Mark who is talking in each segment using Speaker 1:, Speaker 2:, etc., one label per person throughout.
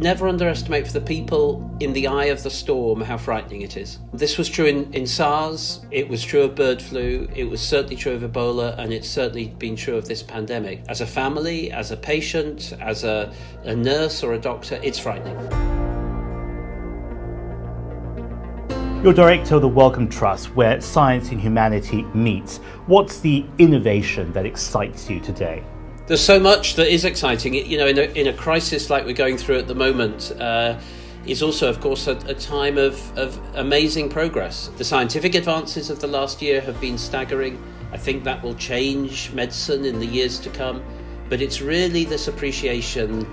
Speaker 1: Never underestimate for the people in the eye of the storm how frightening it is. This was true in SARS, it was true of bird flu, it was certainly true of Ebola, and it's certainly been true of this pandemic. As a family, as a patient, as a nurse or a doctor, it's frightening.
Speaker 2: You're director of the Wellcome Trust, where science and humanity meets. What's the innovation that excites you today?
Speaker 1: There's so much that is exciting. In a crisis like we're going through at the moment, is also, of course, a time of amazing progress. The scientific advances of the last year have been staggering. I think that will change medicine in the years to come. But it's really this appreciation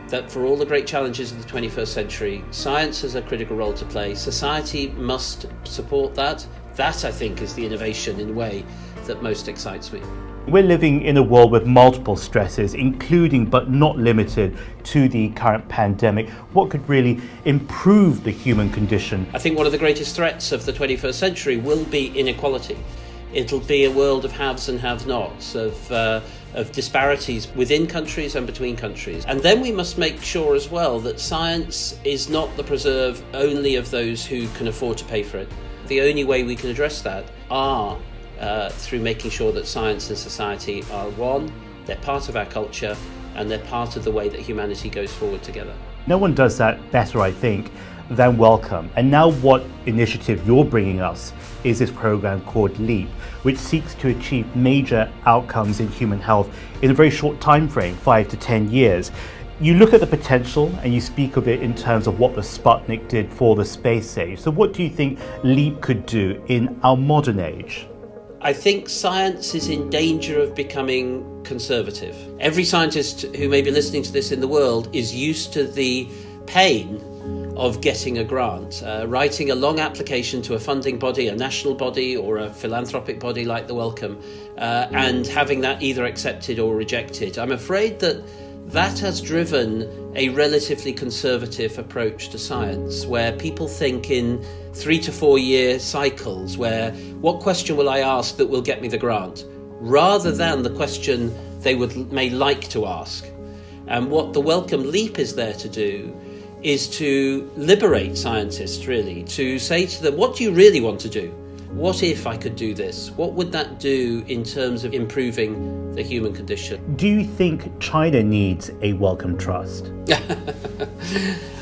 Speaker 1: that for all the great challenges of the 21st century, science has a critical role to play. Society must support that. That, I think, is the innovation in a way that most excites me.
Speaker 2: We're living in a world with multiple stresses, including but not limited to the current pandemic. What could really improve the human condition?
Speaker 1: I think one of the greatest threats of the 21st century will be inequality. It'll be a world of haves and have-nots, of disparities within countries and between countries. And then we must make sure as well that science is not the preserve only of those who can afford to pay for it. The only way we can address that are through making sure that science and society are one, they're part of our culture, and they're part of the way that humanity goes forward together.
Speaker 2: No one does that better, I think, than Wellcome. And now what initiative you're bringing us is this program called LEAP, which seeks to achieve major outcomes in human health in a very short time frame, 5 to 10 years. You look at the potential and you speak of it in terms of what the Sputnik did for the space age. So what do you think LEAP could do in our modern age?
Speaker 1: I think science is in danger of becoming conservative. Every scientist who may be listening to this in the world is used to the pain of getting a grant, writing a long application to a funding body, a national body or a philanthropic body like the Wellcome, and having that either accepted or rejected. I'm afraid that has driven a relatively conservative approach to science, where people think in 3 to 4 year cycles, where what question will I ask that will get me the grant, rather than the question they may like to ask. And what the Wellcome LEAP is there to do is to liberate scientists, really, to say to them, what do you really want to do? What if I could do this? What would that do in terms of improving the human condition?
Speaker 2: Do you think China needs a Wellcome Trust?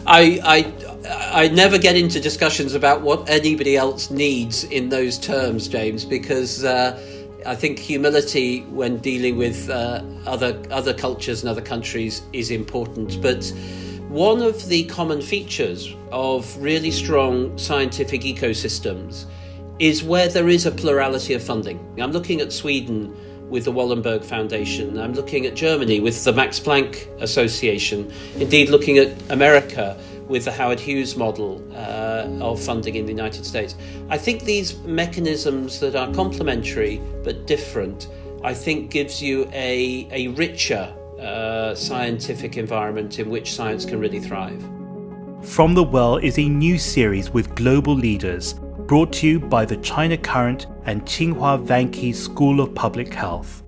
Speaker 1: I never get into discussions about what anybody else needs in those terms, James, because I think humility when dealing with other cultures and other countries is important. But one of the common features of really strong scientific ecosystems is where there is a plurality of funding. I'm looking at Sweden with the Wallenberg Foundation. I'm looking at Germany with the Max Planck Association. Indeed, looking at America with the Howard Hughes model of funding in the United States. I think these mechanisms that are complementary but different, I think gives you a richer scientific environment in which science can really thrive.
Speaker 2: From the Well is a new series with global leaders, brought to you by the China Current and Tsinghua Vanke School of Public Health.